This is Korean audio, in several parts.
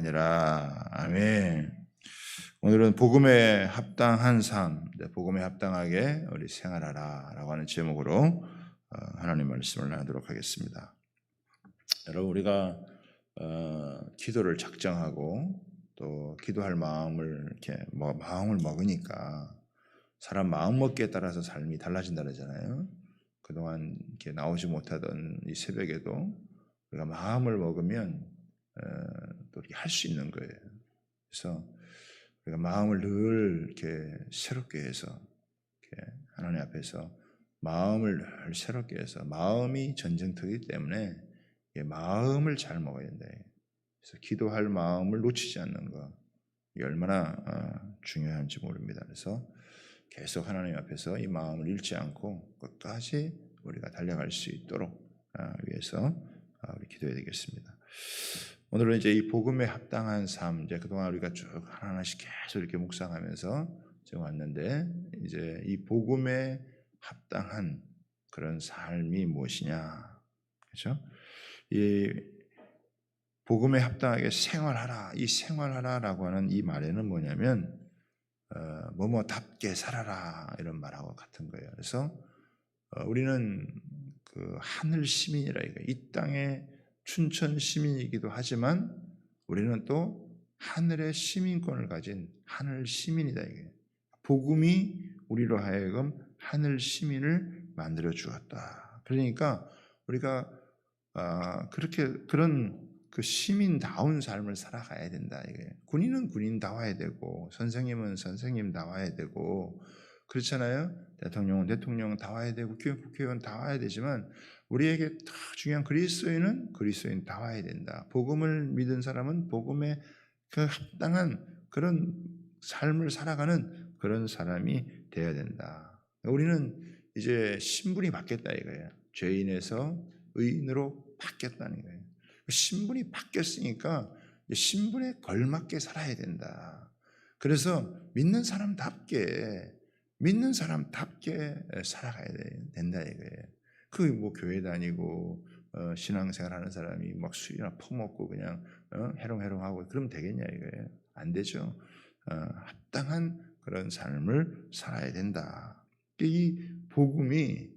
아니라. 아멘. 오늘은 복음에 합당한 삶, 복음에 합당하게 우리 생활하라라고 하는 제목으로 하나님 말씀을 나누도록 하겠습니다. 여러분, 우리가 기도를 작정하고 또 기도할 마음을 이렇게 마음을 먹으니까 사람 마음 먹기에 따라서 삶이 달라진다 그러잖아요. 그동안 이렇게 나오지 못하던 이 새벽에도 우리가 마음을 먹으면 또 이렇게 할 수 있는 거예요. 그래서 우리가 마음을 늘 이렇게 새롭게 해서 이렇게 하나님 앞에서 마음을 늘 새롭게 해서 마음이 전쟁터이기 때문에 마음을 잘 먹어야 된다. 그래서 기도할 마음을 놓치지 않는 거 이게 얼마나 중요한지 모릅니다. 그래서 계속 하나님 앞에서 이 마음을 잃지 않고 끝까지 우리가 달려갈 수 있도록 위해서 우리 기도해야 되겠습니다. 오늘은 이제 이 복음에 합당한 삶, 이제 그동안 우리가 쭉 하나씩 계속 이렇게 묵상하면서 지금 왔는데, 이제 이 복음에 합당한 그런 삶이 무엇이냐, 그렇죠? 이 복음에 합당하게 생활하라, 이 생활하라라고 하는 이 말에는 뭐냐면 뭐뭐답게 살아라 이런 말하고 같은 거예요. 그래서 우리는 그 하늘 시민이라 이거예요. 이 땅의 춘천 시민이기도 하지만 우리는 또 하늘의 시민권을 가진 하늘 시민이다 이거예요. 복음이 우리로 하여금 하늘 시민을 만들어 주었다. 그러니까 우리가 그렇게 그런 그 시민다운 삶을 살아가야 된다 이거예요. 군인은 군인다워야 되고 선생님은 선생님다워야 되고 그렇잖아요. 대통령은 대통령다워야 되고 국회의원다워야 되지만 우리에게 더 중요한 그리스도인은 그리스도인다워야 된다. 복음을 믿은 사람은 복음에 그 합당한 그런 삶을 살아가는 그런 사람이 되어야 된다. 우리는 이제 신분이 바뀌었다 이거예요. 죄인에서 의인으로 바뀌었다는 거예요. 신분이 바뀌었으니까 신분에 걸맞게 살아야 된다. 그래서 믿는 사람답게 살아가야 된다 이거예요. 그 뭐 교회 다니고 신앙생활 하는 사람이 막 술이나 퍼먹고 그냥 해롱해롱하고 그러면 되겠냐 이거예요. 안 되죠. 합당한 그런 삶을 살아야 된다. 이 복음이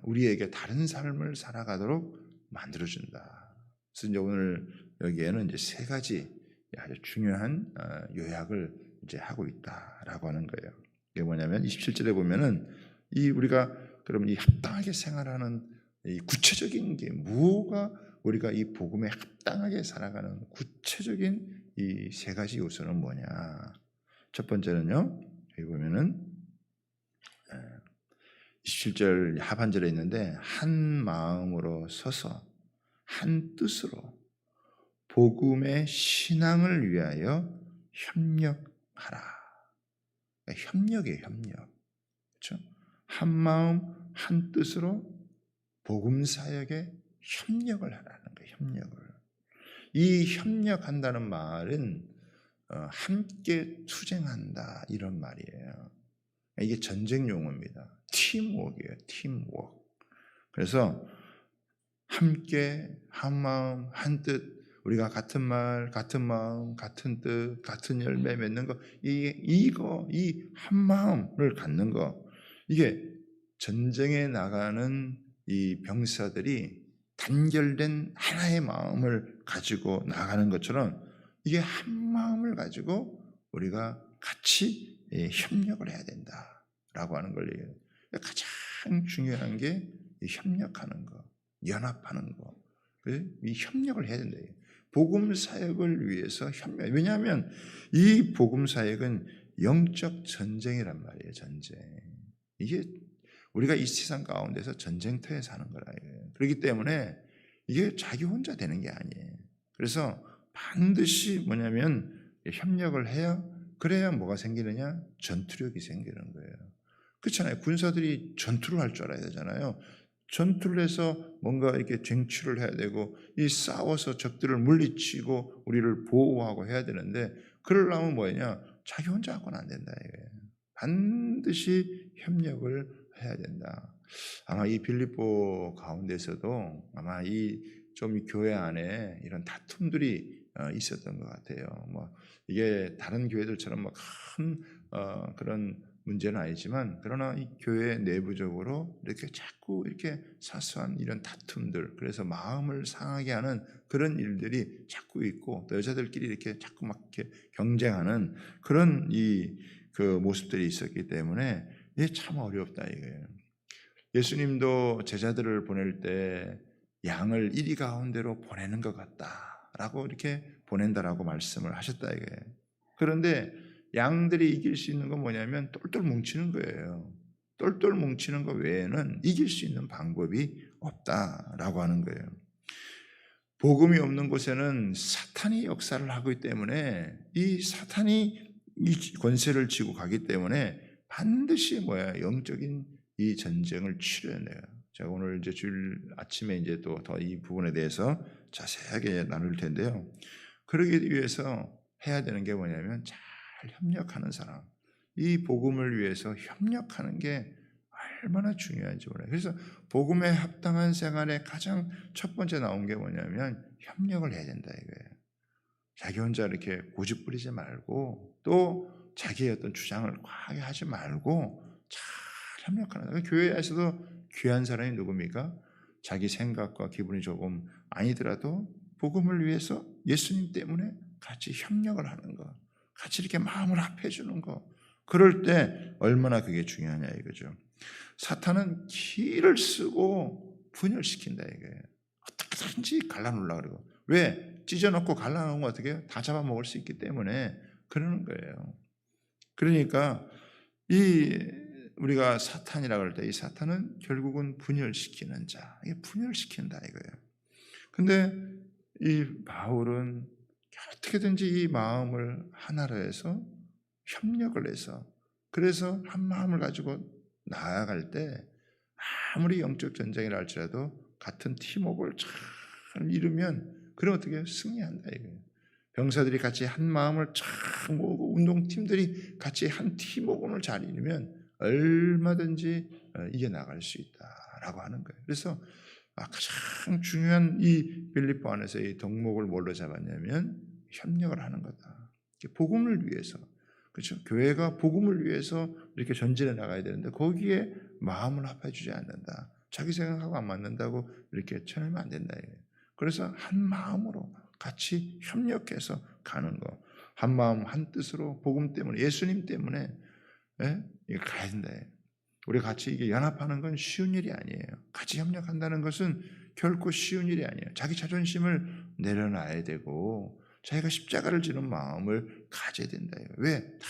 우리에게 다른 삶을 살아가도록 만들어준다. 그래서 이제 오늘 여기에는 이제 세 가지 아주 중요한 요약을 이제 하고 있다라고 하는 거예요. 이게 뭐냐면 27절에 보면은 이 우리가 그러면 이 합당하게 생활하는 이 구체적인 게 뭐가 우리가 이 복음에 합당하게 살아가는 구체적인 이 세 가지 요소는 뭐냐? 첫 번째는요. 여기 보면은 27절 하반절에 있는데 한 마음으로 서서 한 뜻으로 복음의 신앙을 위하여 협력하라. 협력이에요, 협력. 그렇죠? 한 마음 한 뜻으로 복음 사역에 협력을 하라는 거예요. 협력을. 이 협력한다는 말은 함께 투쟁한다 이런 말이에요. 이게 전쟁 용어입니다. 팀워크예요. 팀워크. 그래서 함께 한 마음 한 뜻 우리가 같은 말, 같은 마음, 같은 뜻, 같은 열매 맺는 거 이 한 마음을 갖는 거 이게 전쟁에 나가는 이 병사들이 단결된 하나의 마음을 가지고 나가는 것처럼 이게 한 마음을 가지고 우리가 같이 협력을 해야 된다라고 하는 걸 얘기해요. 가장 중요한 게 협력하는 거, 연합하는 거. 이 협력을 해야 된다. 복음 사역을 위해서 협력. 왜냐하면 이 복음 사역은 영적 전쟁이란 말이에요. 전쟁. 이게 우리가 이 세상 가운데서 전쟁터에 사는 거라. 그렇기 때문에 이게 자기 혼자 되는 게 아니에요. 그래서 반드시 뭐냐면 협력을 해야 그래야 뭐가 생기느냐? 전투력이 생기는 거예요. 그렇잖아요. 군사들이 전투를 할 줄 알아야 되잖아요. 전투를 해서 뭔가 이렇게 쟁취를 해야 되고 이 싸워서 적들을 물리치고 우리를 보호하고 해야 되는데 그러려면 뭐냐? 자기 혼자 하고는 안 된다 이거예요. 반드시 협력을 해야 된다. 아마 이 빌립보 가운데서도 아마 이 좀 교회 안에 이런 다툼들이 있었던 것 같아요. 뭐 이게 다른 교회들처럼 뭐 큰 그런 문제는 아니지만, 그러나 이 교회 내부적으로 이렇게 자꾸 이렇게 사소한 이런 다툼들, 그래서 마음을 상하게 하는 그런 일들이 자꾸 있고, 또 여자들끼리 이렇게 자꾸 막 이렇게 경쟁하는 그런 그 모습들이 있었기 때문에 이게 참 어렵다 이거예요. 예수님도 제자들을 보낼 때 양을 이리 가운데로 보내는 것 같다라고 이렇게 보낸다라고 말씀을 하셨다 이거예요. 그런데 양들이 이길 수 있는 건 뭐냐면 똘똘 뭉치는 거예요. 똘똘 뭉치는 것 외에는 이길 수 있는 방법이 없다라고 하는 거예요. 복음이 없는 곳에는 사탄이 역사를 하기 때문에, 이 사탄이 이 권세를 쥐고 가기 때문에 반드시 영적인 이 전쟁을 치러내요. 제가 오늘 이제 주일 아침에 이제 또 더 이 부분에 대해서 자세하게 나눌 텐데요. 그러기 위해서 해야 되는 게 뭐냐면 잘 협력하는 사람, 이 복음을 위해서 협력하는 게 얼마나 중요한지 몰라요. 그래서 복음에 합당한 생활의 가장 첫 번째 나온 게 뭐냐면 협력을 해야 된다 이거예요. 자기 혼자 이렇게 고집 부리지 말고, 또 자기의 어떤 주장을 과하게 하지 말고 잘 협력하는. 교회에서도 귀한 사람이 누굽니까? 자기 생각과 기분이 조금 아니더라도 복음을 위해서 예수님 때문에 같이 협력을 하는 거, 같이 이렇게 마음을 합해 주는 거, 그럴 때 얼마나 그게 중요하냐 이거죠. 사탄은 기를 쓰고 분열시킨다 이거예요. 어떻게든지 갈라놓으려고 그러고. 왜? 찢어놓고 갈라놓으면 어떻게 해요? 다 잡아먹을 수 있기 때문에 그러는 거예요. 그러니까 우리가 사탄이라고 할 때, 이 사탄은 결국은 분열시키는 자, 이게 분열시킨다 이거예요. 근데 이 바울은 어떻게든지 이 마음을 하나로 해서 협력을 해서, 그래서 한 마음을 가지고 나아갈 때 아무리 영적 전쟁이라 할지라도 같은 팀워크를 잘 이루면, 그럼 어떻게 승리한다 이거예요. 병사들이 같이 한 마음을 잘 모으고 운동팀들이 같이 한 팀워크를 잘 이루면 얼마든지 이겨나갈 수 있다라고 하는 거예요. 그래서 가장 중요한 이 빌립보 안에서 이 덕목을 뭘로 잡았냐면 협력을 하는 거다. 복음을 위해서, 그렇죠? 교회가 복음을 위해서 이렇게 전진해 나가야 되는데 거기에 마음을 합해주지 않는다. 자기 생각하고 안 맞는다고 이렇게 쳐내면 안 된다. 그래서 한 마음으로 같이 협력해서 가는 거, 한 마음 한 뜻으로 복음 때문에, 예수님 때문에 이거 가야 된다. 우리 같이 이게 연합하는 건 쉬운 일이 아니에요. 같이 협력한다는 것은 결코 쉬운 일이 아니에요. 자기 자존심을 내려놔야 되고 자기가 십자가를 지는 마음을 가져야 된다. 왜? 다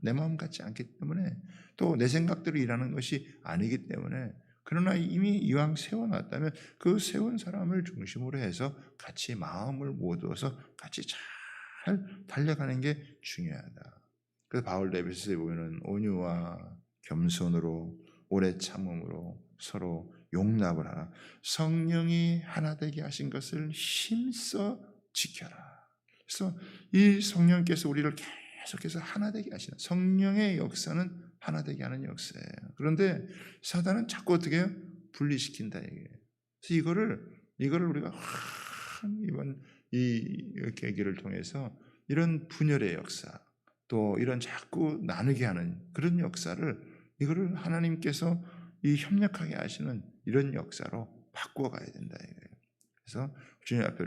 내 마음 같지 않기 때문에, 또 내 생각대로 일하는 것이 아니기 때문에. 그러나 이미 이왕 세워놨다면 그 세운 사람을 중심으로 해서 같이 마음을 모두어서 같이 잘 달려가는 게 중요하다. 그래서 바울 에베소서에 보면은 온유와 겸손으로 오래 참음으로 서로 용납을 하라. 성령이 하나 되게 하신 것을 힘써 지켜라. 그래서 이 성령께서 우리를 계속해서 하나 되게 하시는, 성령의 역사는 하나 되게 하는 역사예요. 그런데 사단은 자꾸 어떻게 해요? 분리시킨다 이게. 그래서 이거를 우리가 이번 이 계기를 통해서 이런 분열의 역사, 또 이런 자꾸 나누게 하는 그런 역사를, 이거를 하나님께서 이 협력하게 하시는 이런 역사로 바꾸어 가야 된다 이거예요. 그래서 주님 앞에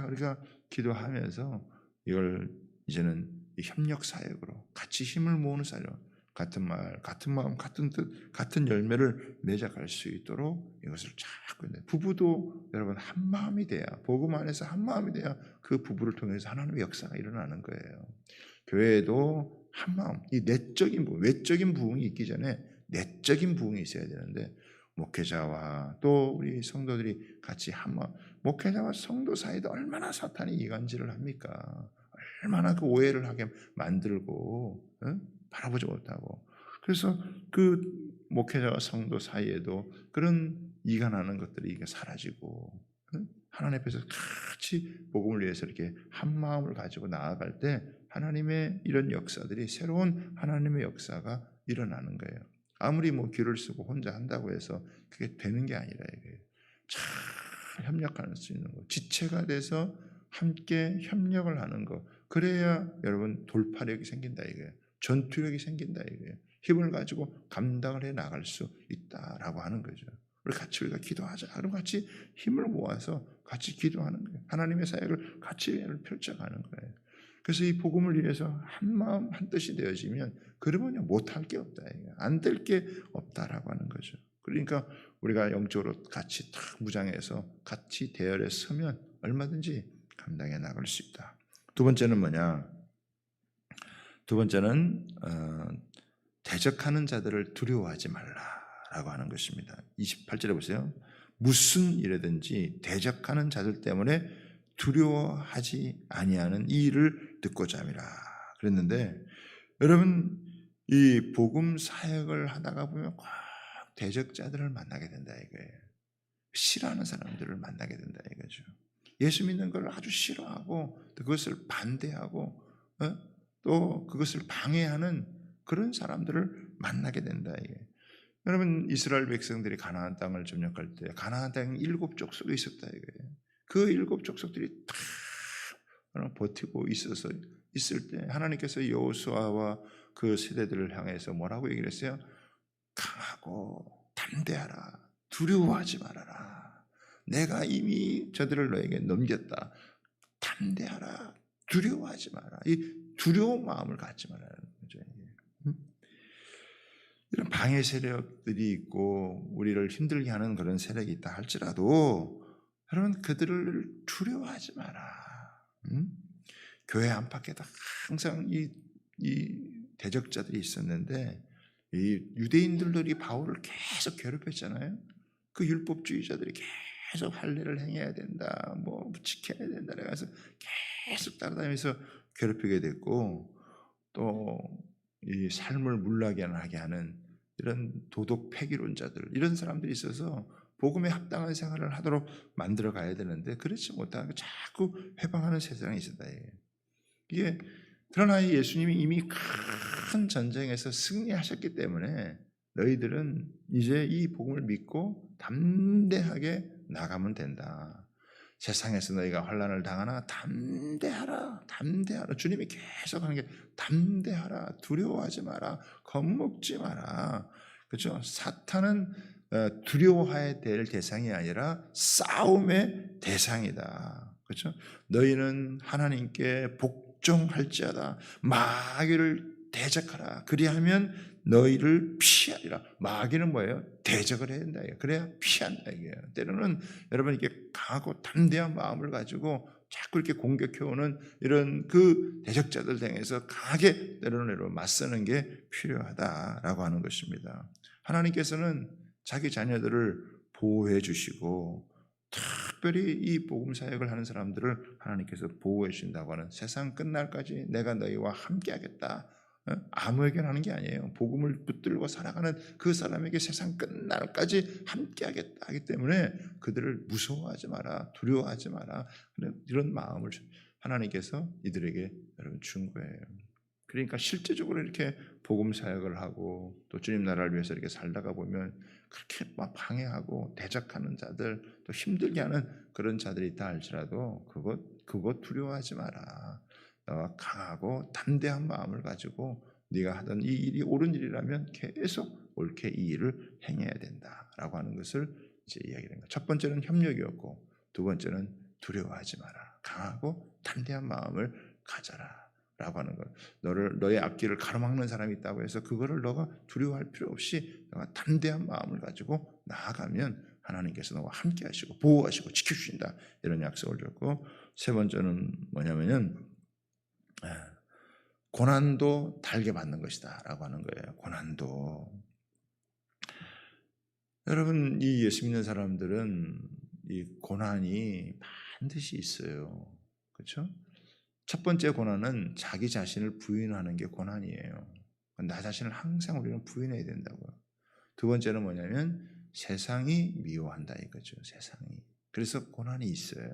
우리가 기도하면서 이걸 이제는 이 협력 사역으로 같이 힘을 모으는 사역, 같은 말, 같은 마음, 같은 뜻, 같은 열매를 맺어갈 수 있도록 이것을 자꾸. 부부도 여러분 한 마음이 돼야, 복음 안에서 한 마음이 돼야 그 부부를 통해서 하나님의 역사가 일어나는 거예요. 교회도 한 마음, 이 내적인 부흥, 외적인 부흥이 있기 전에 내적인 부흥이 있어야 되는데, 목회자와 또 우리 성도들이 같이 한 마음, 목회자와 성도 사이도 얼마나 사탄이 이간질을 합니까? 얼마나 그 오해를 하게 만들고 바라보지 못하고. 그래서 그 목회자와 성도 사이에도 그런 이간하는 것들이 이게 사라지고, 하나님 앞에서 같이 복음을 위해서 이렇게 한 마음을 가지고 나아갈 때 하나님의 이런 역사들이, 새로운 하나님의 역사가 일어나는 거예요. 아무리 귀를 쓰고 혼자 한다고 해서 그게 되는 게 아니라, 이게 잘 협력할 수 있는 거, 지체가 돼서 함께 협력을 하는 거. 그래야 여러분 돌파력이 생긴다 이거예요. 전투력이 생긴다 이거예요. 힘을 가지고 감당을 해 나갈 수 있다라고 하는 거죠. 우리가 기도하자. 그럼 같이 힘을 모아서 같이 기도하는 거예요. 하나님의 사역을 같이 펼쳐가는 거예요. 그래서 이 복음을 위해서 한 마음 한 뜻이 되어지면 그러면요 못할 게 없다. 안 될 게 없다라고 하는 거죠. 그러니까 우리가 영적으로 같이 탁 무장해서 같이 대열에 서면 얼마든지 감당해 나갈 수 있다. 두 번째는 뭐냐? 두 번째는 대적하는 자들을 두려워하지 말라라고 하는 것입니다. 28절에 보세요. 무슨 일이든지 대적하는 자들 때문에 두려워하지 아니하는 이 일을 듣고자 함이라 그랬는데, 여러분 이 복음 사역을 하다가 보면 꼭 대적자들을 만나게 된다 이거예요. 싫어하는 사람들을 만나게 된다 이거죠. 예수 믿는 걸 아주 싫어하고 또 그것을 반대하고 또 그것을 방해하는 그런 사람들을 만나게 된다 이게. 여러분 이스라엘 백성들이 가나안 땅을 점령할 때 가나안 땅 7족속에 속에 있었다 이거예요. 그 7족속들이 다 버티고 있을 때 하나님께서 여호수아와 그 세대들을 향해서 뭐라고 얘기를 했어요? 강하고 담대하라. 두려워하지 말아라. 내가 이미 저들을 너에게 넘겼다. 담대하라. 두려워하지 마라. 이 두려운 마음을 갖지 말라는 거죠. 이런 방해 세력들이 있고 우리를 힘들게 하는 그런 세력이 있다 할지라도 여러분 그들을 두려워하지 마라. 교회 안팎에도 항상 이 대적자들이 있었는데 이 유대인들이 바울을 계속 괴롭혔잖아요. 그 율법주의자들이 계속 할례를 행해야 된다, 뭐 지켜야 된다 그래서 계속 따라다니면서 괴롭히게 됐고, 또 이 삶을 문락하게 하는 이런 도덕 폐기론자들, 이런 사람들이 있어서 복음에 합당한 생활을 하도록 만들어 가야 되는데 그렇지 못하고 자꾸 회방하는 세상이 있었다. 이게 그러나 예수님이 이미 큰 전쟁에서 승리하셨기 때문에 너희들은 이제 이 복음을 믿고 담대하게 나가면 된다. 세상에서 너희가 환난을 당하나 담대하라. 담대하라. 주님이 계속 하는 게 담대하라. 두려워하지 마라. 겁먹지 마라. 그렇죠? 사탄은 두려워해야 될 대상이 아니라 싸움의 대상이다. 그렇죠? 너희는 하나님께 복종할지어다. 마귀를 대적하라. 그리하면 너희를 피하리라. 마귀는 뭐예요? 대적을 해야 된다. 그래야 피한다. 이게요. 때로는 여러분 이렇게 강하고 담대한 마음을 가지고 자꾸 이렇게 공격해오는 이런 그 대적자들 향해서 강하게 때로는 여러분 맞서는 게 필요하다라고 하는 것입니다. 하나님께서는 자기 자녀들을 보호해 주시고 특별히 이 복음 사역을 하는 사람들을 하나님께서 보호해 주신다고 하는, 세상 끝날까지 내가 너희와 함께 하겠다. 아무에게나 하는 게 아니에요. 복음을 붙들고 살아가는 그 사람에게 세상 끝날까지 함께 하겠다 하기 때문에 그들을 무서워하지 마라. 두려워하지 마라. 이런 마음을 하나님께서 이들에게 여러분 준 거예요. 그러니까 실제적으로 이렇게 복음 사역을 하고 또 주님 나라를 위해서 이렇게 살다가 보면 그렇게 막 방해하고 대적하는 자들, 또 힘들게 하는 그런 자들이 있다 할지라도 그것 두려워하지 마라. 너가 강하고 담대한 마음을 가지고 네가 하던 이 일이 옳은 일이라면 계속 옳게 이 일을 행해야 된다라고 하는 것을 이제 이야기하는 거예요. 첫 번째는 협력이었고 두 번째는 두려워하지 마라. 강하고 담대한 마음을 가져라. 라고 하는 것. 너의 앞길을 가로막는 사람이 있다고 해서 그거를 너가 두려워할 필요 없이 너가 담대한 마음을 가지고 나아가면 하나님께서 너와 함께 하시고 보호하시고 지켜주신다. 이런 약속을 줬고, 세 번째는 뭐냐면은 고난도 달게 받는 것이다 라고 하는 거예요. 고난도. 여러분 이 예수 믿는 사람들은 이 고난이 반드시 있어요. 그렇죠? 첫 번째 고난은 자기 자신을 부인하는 게 고난이에요. 나 자신을 항상 우리는 부인해야 된다고요. 두 번째는 뭐냐면 세상이 미워한다 이거죠. 세상이. 그래서 고난이 있어요.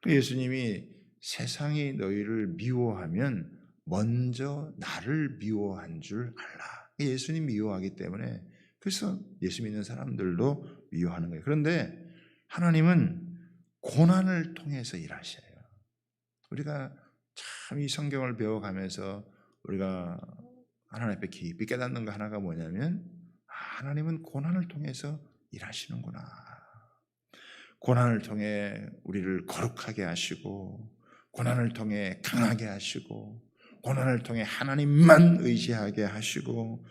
예수님이 세상이 너희를 미워하면 먼저 나를 미워한 줄 알라. 예수님 미워하기 때문에, 그래서 예수 믿는 사람들도 미워하는 거예요. 그런데 하나님은 고난을 통해서 일하셔요. 우리가 참 이 성경을 배워가면서 우리가 하나님 앞에 깊이 깨닫는 거 하나가 뭐냐면 하나님은 고난을 통해서 일하시는구나. 고난을 통해 우리를 거룩하게 하시고 고난을 통해 강하게 하시고 고난을 통해 하나님만 의지하게 하시고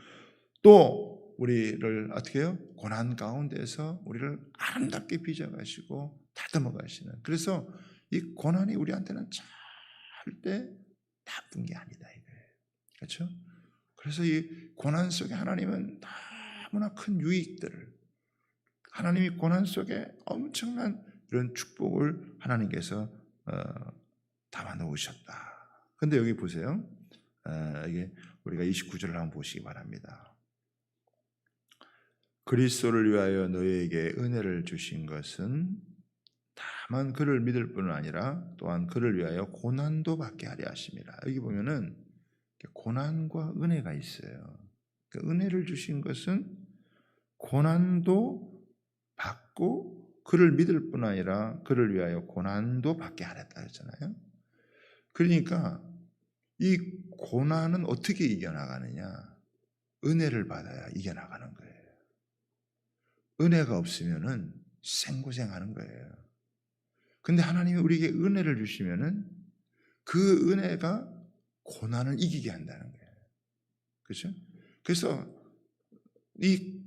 또 우리를 어떻게 해요? 고난 가운데서 우리를 아름답게 빚어가시고 다듬어 가시는. 그래서 이 고난이 우리한테는 절대 나쁜 게 아니다 이거예요. 그렇죠? 그래서 이 고난 속에 하나님은 너무나 큰 유익들을, 하나님이 고난 속에 엄청난 이런 축복을 하나님께서 담아 놓으셨다. 근데 여기 보세요. 이게 우리가 29절을 한번 보시기 바랍니다. 그리스도를 위하여 너희에게 은혜를 주신 것은 다만 그를 믿을 뿐 아니라 또한 그를 위하여 고난도 받게 하려 하심이라. 여기 보면은 고난과 은혜가 있어요. 그 은혜를 주신 것은 고난도 받고 그를 믿을 뿐 아니라 그를 위하여 고난도 받게 하랬다 했잖아요. 그러니까 이 고난은 어떻게 이겨나가느냐? 은혜를 받아야 이겨나가는 거예요. 은혜가 없으면은 생고생하는 거예요. 근데 하나님이 우리에게 은혜를 주시면은 그 은혜가 고난을 이기게 한다는 거예요. 그렇죠? 그래서 이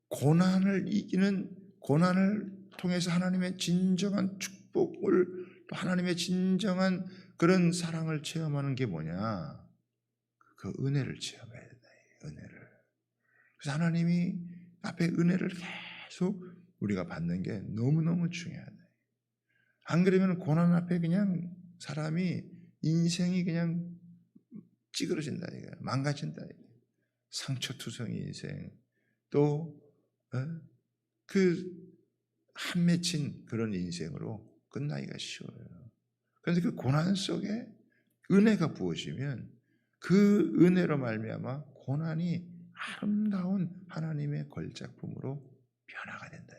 고난을 이기는, 고난을 통해서 하나님의 진정한 축복을, 또 하나님의 진정한 그런 사랑을 체험하는 게 뭐냐? 그 은혜를 체험해야 된다. 은혜를. 그래서 하나님이 앞에 은혜를 계속 우리가 받는 게 너무너무 중요하다. 안 그러면 고난 앞에 그냥 사람이 인생이 그냥 찌그러진다, 망가진다. 상처투성이 인생, 또 그 한 맺힌 그런 인생으로 끝나기가 쉬워요. 그런데 그 고난 속에 은혜가 부어지면 그 은혜로 말미암아 고난이 아름다운 하나님의 걸작품으로 변화가 된다.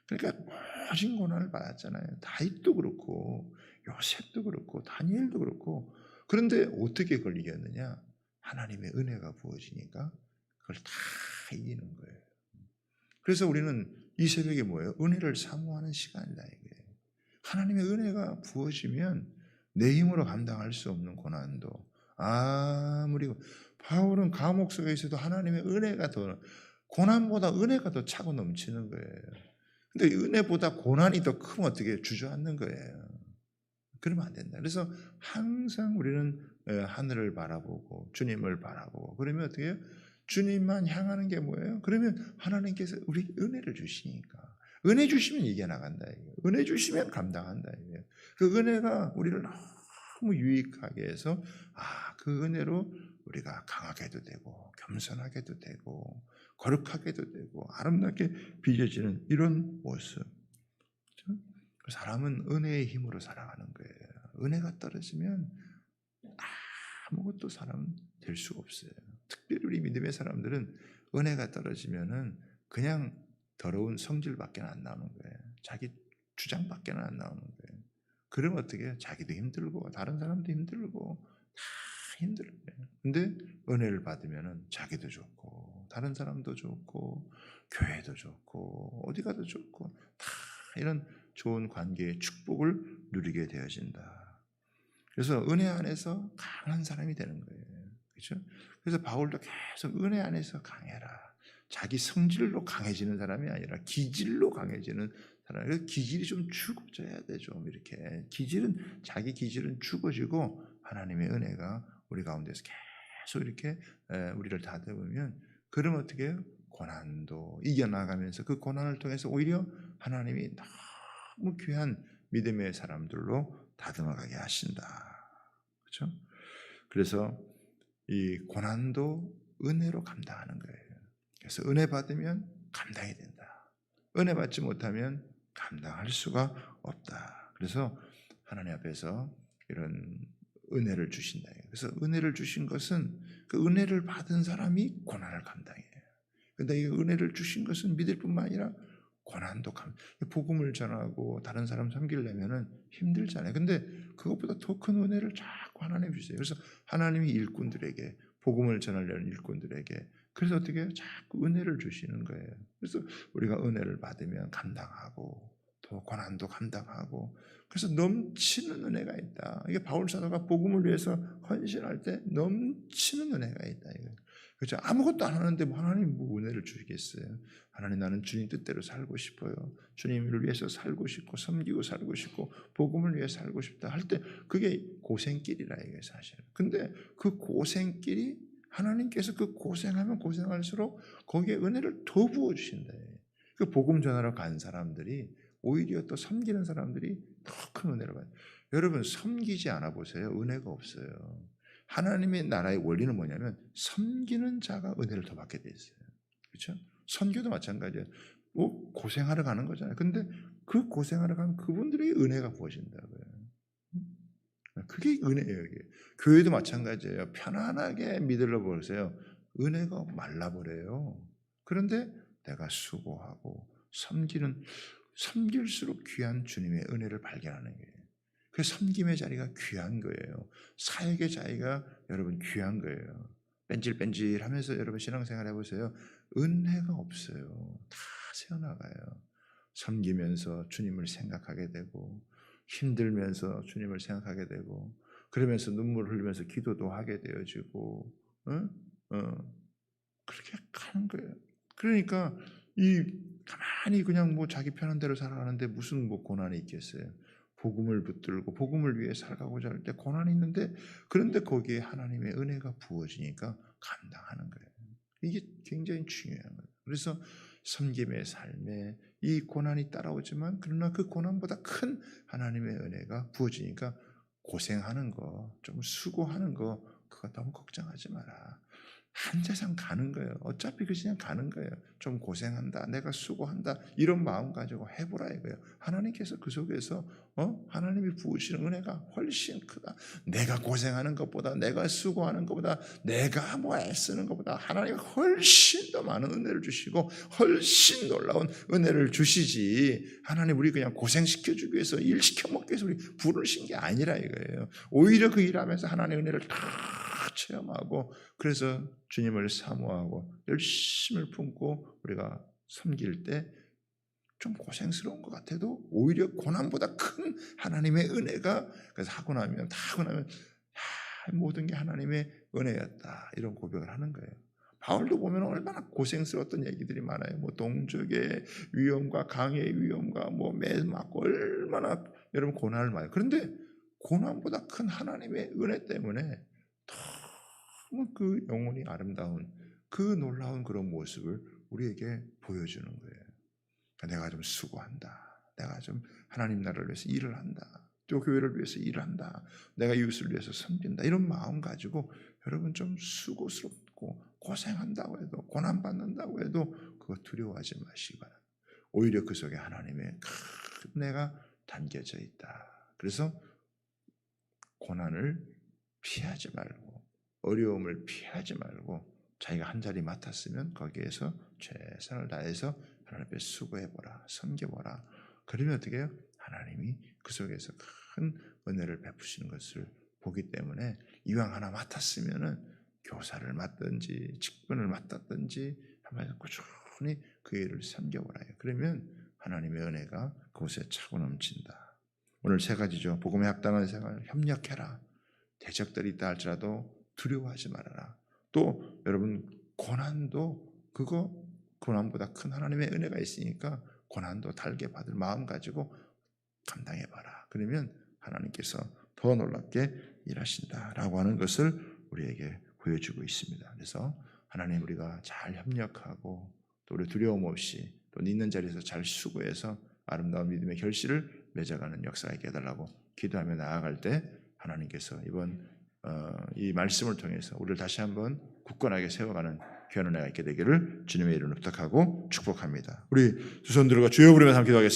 그러니까 모진 고난을 받았잖아요. 다윗도 그렇고 요셉도 그렇고 다니엘도 그렇고. 그런데 어떻게 그걸 이겼느냐? 하나님의 은혜가 부어지니까 그걸 다 이기는 거예요. 그래서 우리는 이 새벽에 뭐예요? 은혜를 사모하는 시간이다 이게. 하나님의 은혜가 부어지면 내 힘으로 감당할 수 없는 고난도, 아무리 바울은 감옥 속에 있어도 하나님의 은혜가 더, 고난보다 은혜가 더 차고 넘치는 거예요. 근데 은혜보다 고난이 더 크면 어떻게 주저앉는 거예요. 그러면 안 된다. 그래서 항상 우리는 하늘을 바라보고 주님을 바라보고, 그러면 어떻게 해요? 주님만 향하는 게 뭐예요? 그러면 하나님께서 우리 은혜를 주시니까, 은혜 주시면 이겨나간다. 은혜 주시면 감당한다. 그 은혜가 우리를 너무 유익하게 해서 그 은혜로 우리가 강하게도 되고 겸손하게도 되고 거룩하게도 되고 아름답게 빚어지는 이런 모습. 그렇죠? 사람은 은혜의 힘으로 살아가는 거예요. 은혜가 떨어지면 아무것도 사람은 될 수가 없어요. 특별히 우리 믿음의 사람들은 은혜가 떨어지면은 그냥 더러운 성질밖에 안 나오는 거예요. 자기 주장밖에 안 나오는 거예요. 그러면 어떻게 해요? 자기도 힘들고 다른 사람도 힘들고 다 힘들어요. 근데 은혜를 받으면은 자기도 좋고 다른 사람도 좋고 교회도 좋고 어디 가도 좋고 다 이런 좋은 관계의 축복을 누리게 되어진다. 그래서 은혜 안에서 강한 사람이 되는 거예요. 그렇죠? 그래서 바울도 계속 은혜 안에서 강해라. 자기 성질로 강해지는 사람이 아니라 기질로 강해지는 사람. 그래서 기질이 좀 죽어져야 돼. 좀 이렇게 기질은, 자기 기질은 죽어지고 하나님의 은혜가 우리 가운데서 계속 이렇게 우리를 다듬으면, 그러면 어떻게 해요? 고난도 이겨나가면서 그 고난을 통해서 오히려 하나님이 너무 귀한 믿음의 사람들로 다듬어가게 하신다. 그렇죠? 그래서 이 고난도 은혜로 감당하는 거예요. 그래서 은혜 받으면 감당이 된다. 은혜 받지 못하면 감당할 수가 없다. 그래서 하나님 앞에서 이런 은혜를 주신다. 그래서 은혜를 주신 것은 그 은혜를 받은 사람이 고난을 감당해요. 그런데 이 은혜를 주신 것은 믿을 뿐만 아니라 고난도 복음을 전하고 다른 사람 섬기려면은 힘들잖아요. 근데 그것보다 더 큰 은혜를 자꾸 하나님 주세요. 그래서 하나님이 일꾼들에게 복음을 전하려는 일꾼들에게 그래서 어떻게 해요? 자꾸 은혜를 주시는 거예요. 그래서 우리가 은혜를 받으면 감당하고 또 고난도 감당하고 그래서 넘치는 은혜가 있다. 이게 바울 사도가 복음을 위해서 헌신할 때 넘치는 은혜가 있다. 그렇죠? 아무것도 안 하는데 하나님 뭐 은혜를 주시겠어요? 하나님 나는 주님 뜻대로 살고 싶어요. 주님을 위해서 살고 싶고 섬기고 살고 싶고 복음을 위해 살고 싶다 할 때 그게 고생길이라 이게 사실. 근데 그 고생길이 하나님께서 그 고생하면 고생할수록 거기에 은혜를 더 부어 주신다. 그 복음 전하러 간 사람들이 오히려 또 섬기는 사람들이 더 큰 은혜를 받아요. 여러분 섬기지 않아 보세요. 은혜가 없어요. 하나님의 나라의 원리는 뭐냐면 섬기는 자가 은혜를 더 받게 돼 있어요. 그렇죠? 선교도 마찬가지예요. 뭐 고생하러 가는 거잖아요. 근데 그 고생하러 간 그분들에게 은혜가 부어진다고요. 그게 은혜예요. 이게. 교회도 마찬가지예요. 편안하게 믿으려 보세요. 은혜가 말라버려요. 그런데 내가 수고하고 섬길수록 귀한 주님의 은혜를 발견하는 거예요. 그 섬김의 자리가 귀한 거예요. 사역의 자리가 여러분 귀한 거예요. 뺀질뺀질하면서 여러분 신앙생활 해보세요. 은혜가 없어요. 다 새어나가요. 섬기면서 주님을 생각하게 되고 힘들면서 주님을 생각하게 되고 그러면서 눈물을 흘리면서 기도도 하게 되어지고 그렇게 가는 거예요. 그러니까 가만히 그냥 뭐 자기 편한 대로 살아가는데 무슨 뭐 고난이 있겠어요. 복음을 붙들고 복음을 위해 살아가고자 할 때 고난이 있는데 그런데 거기에 하나님의 은혜가 부어지니까 감당하는 거예요. 이게 굉장히 중요한 거예요. 그래서 섬김의 삶에 이 고난이 따라오지만 그러나 그 고난보다 큰 하나님의 은혜가 부어지니까 고생하는 거, 좀 수고하는 거 그거 너무 걱정하지 마라. 한 세상 가는 거예요. 어차피 그냥 가는 거예요. 좀 고생한다. 내가 수고한다. 이런 마음 가지고 해보라 이거예요. 하나님께서 그 속에서 하나님이 부으시는 은혜가 훨씬 크다. 내가 고생하는 것보다 내가 수고하는 것보다 내가 뭐 애쓰는 것보다 하나님이 훨씬 더 많은 은혜를 주시고 훨씬 놀라운 은혜를 주시지. 하나님 우리 그냥 고생시켜주기 위해서 일 시켜먹기 위해서 우리 부르신 게 아니라 이거예요. 오히려 그 일하면서 하나님의 은혜를 다 체험하고 그래서 주님을 사모하고 열심을 품고 우리가 섬길 때 좀 고생스러운 것 같아도 오히려 고난보다 큰 하나님의 은혜가 그래서 하고 나면 모든 게 하나님의 은혜였다 이런 고백을 하는 거예요. 바울도 보면 얼마나 고생스러웠던 얘기들이 많아요. 뭐 동족의 위험과 강의 위험과 뭐 매 맞고 얼마나 여러분 고난을 많이. 그런데 고난보다 큰 하나님의 은혜 때문에 너무 그 영혼이 아름다운 그 놀라운 그런 모습을 우리에게 보여주는 거예요. 내가 좀 수고한다. 내가 좀 하나님 나라를 위해서 일을 한다. 또 교회를 위해서 일을 한다. 내가 이웃을 위해서 섬긴다. 이런 마음 가지고 여러분 좀 수고스럽고 고생한다고 해도 고난받는다고 해도 그거 두려워하지 마시기 바랍니다. 오히려 그 속에 하나님의 큰 은혜가 담겨져 있다. 그래서 고난을 피하지 말고 어려움을 피하지 말고 자기가 한 자리 맡았으면 거기에서 최선을 다해서 하나님 앞에 수고해보라, 섬겨보라. 그러면 어떻게 해요? 하나님이 그 속에서 큰 은혜를 베푸시는 것을 보기 때문에 이왕 하나 맡았으면은 교사를 맡든지 직분을 맡았든지 하면서 꾸준히 그 일을 섬겨보라. 그러면 하나님의 은혜가 그곳에 차고 넘친다. 오늘 세 가지죠. 복음에 합당한 생활, 협력해라. 대적들이 있다 할지라도 두려워하지 말아라. 또 여러분 고난도 고난보다 큰 하나님의 은혜가 있으니까 고난도 달게 받을 마음 가지고 감당해봐라. 그러면 하나님께서 더 놀랍게 일하신다라고 하는 것을 우리에게 보여주고 있습니다. 그래서 하나님 우리가 잘 협력하고 또 우리 두려움 없이 또 있는 자리에서 잘 수고해서 아름다운 믿음의 결실을 맺어가는 역사가 있게 해달라고 기도하며 나아갈 때 하나님께서 이번 이 말씀을 통해서 우리를 다시 한번 굳건하게 세워가는 귀한 은혜가 있게 되기를 주님의 이름으로 부탁하고 축복합니다. 우리 두 손 들어가 주여 부르며 함께 기도하겠습니다.